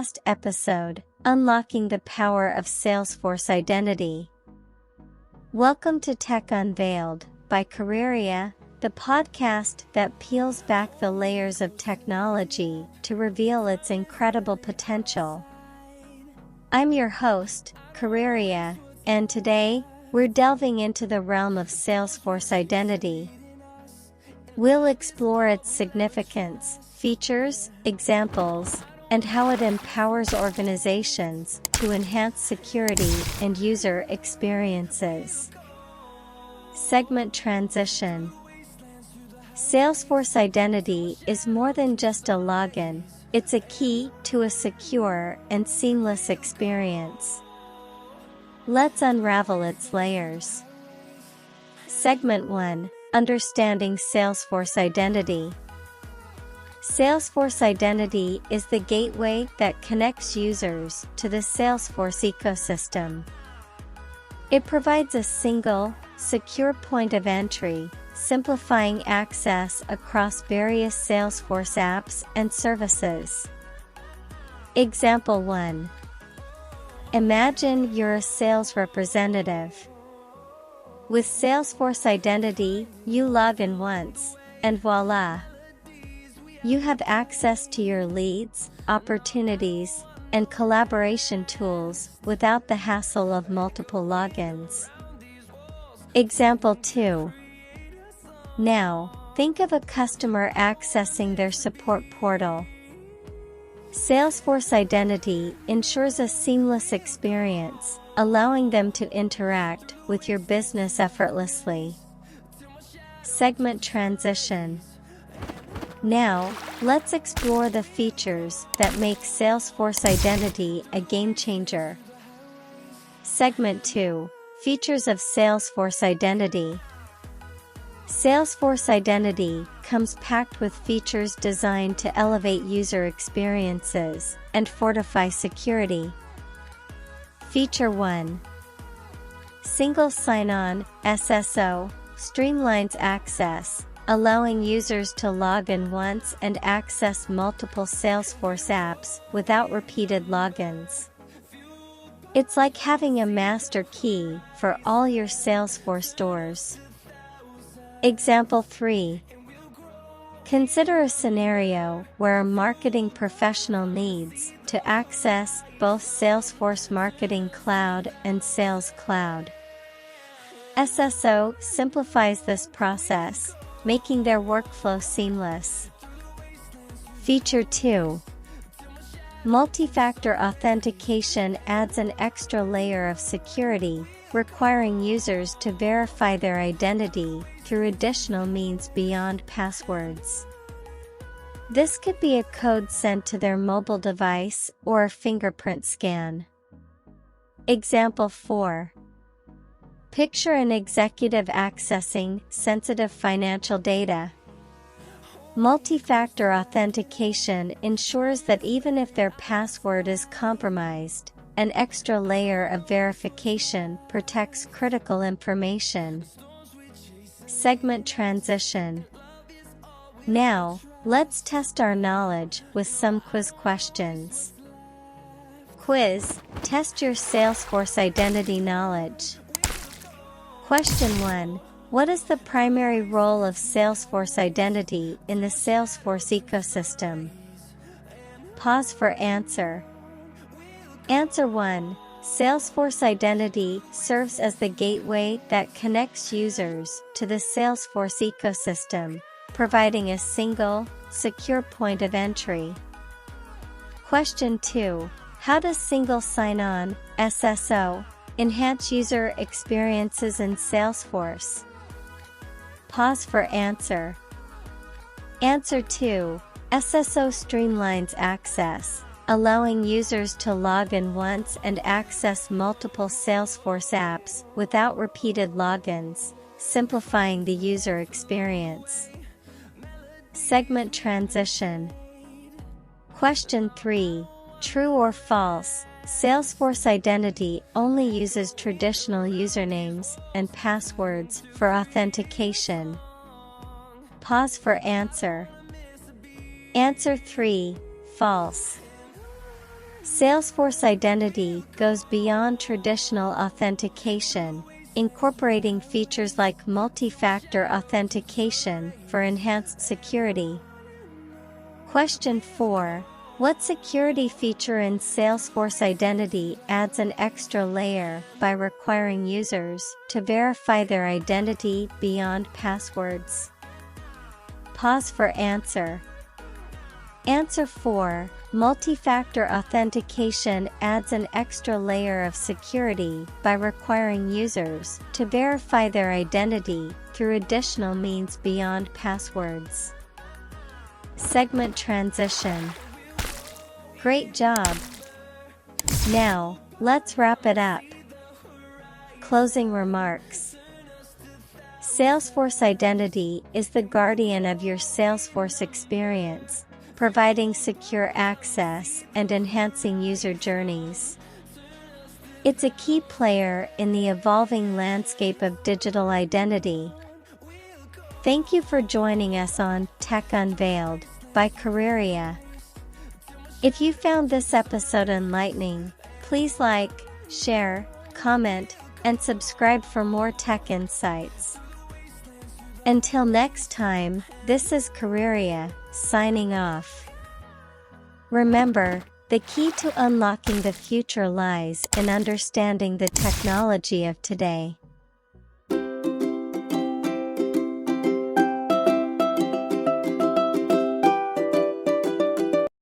podcast episode, Unlocking the Power of Salesforce Identity. Welcome to Tech Unveiled by Careerya, the podcast that peels back the layers of technology to reveal its incredible potential. I'm your host, Careerya, and today, we're delving into the realm of Salesforce Identity. We'll explore its significance, features, examples, and how it empowers organizations to enhance security and user experiences. Segment transition. Salesforce Identity is more than just a login, it's a key to a secure and seamless experience. Let's unravel its layers. Segment 1. Understanding Salesforce Identity. Salesforce Identity is the gateway that connects users to the Salesforce ecosystem. It provides a single, secure point of entry, simplifying access across various Salesforce apps and services. Example 1. Imagine you're a sales representative. With Salesforce Identity, you log in once, and voila! You have access to your leads, opportunities, and collaboration tools without the hassle of multiple logins. Example 2. Now, think of a customer accessing their support portal. Salesforce Identity ensures a seamless experience, allowing them to interact with your business effortlessly. Segment transition. Now, let's explore the features that make Salesforce Identity a game changer. Segment 2. Features of Salesforce Identity. Salesforce Identity comes packed with features designed to elevate user experiences and fortify security. Feature 1. Single Sign-On (SSO) streamlines access, allowing users to log in once and access multiple Salesforce apps without repeated logins. It's like having a master key for all your Salesforce doors. Example 3. Consider a scenario where a marketing professional needs to access both Salesforce Marketing Cloud and Sales Cloud. SSO simplifies this process, making their workflow seamless. Feature 2. Multi-factor authentication adds an extra layer of security, requiring users to verify their identity through additional means beyond passwords. This could be a code sent to their mobile device or a fingerprint scan. Example 4. Picture an executive accessing sensitive financial data. Multi-factor authentication ensures that even if their password is compromised, an extra layer of verification protects critical information. Segment transition. Now, let's test our knowledge with some quiz questions. Quiz: test your Salesforce Identity knowledge. Question 1. What is the primary role of Salesforce Identity in the Salesforce ecosystem? Pause for answer. Answer 1. Salesforce Identity serves as the gateway that connects users to the Salesforce ecosystem, providing a single, secure point of entry. Question 2. How does Single Sign-On (SSO) enhance user experiences in Salesforce? Pause for answer. Answer 2. SSO streamlines access, allowing users to log in once and access multiple Salesforce apps without repeated logins, simplifying the user experience. Segment transition. Question 3. True or false? Salesforce Identity only uses traditional usernames and passwords for authentication. Pause for answer. Answer 3. False. Salesforce Identity goes beyond traditional authentication, incorporating features like multi-factor authentication for enhanced security. Question 4. What security feature in Salesforce Identity adds an extra layer by requiring users to verify their identity beyond passwords? Pause for answer. Answer 4. Multi-factor authentication adds an extra layer of security by requiring users to verify their identity through additional means beyond passwords. Segment transition. Great job! Now, let's wrap it up. Closing remarks. Salesforce Identity is the guardian of your Salesforce experience, providing secure access and enhancing user journeys. It's a key player in the evolving landscape of digital identity. Thank you for joining us on Tech Unveiled by Careerya. If you found this episode enlightening, please like, share, comment, and subscribe for more tech insights. Until next time, this is Careerya, signing off. Remember, the key to unlocking the future lies in understanding the technology of today.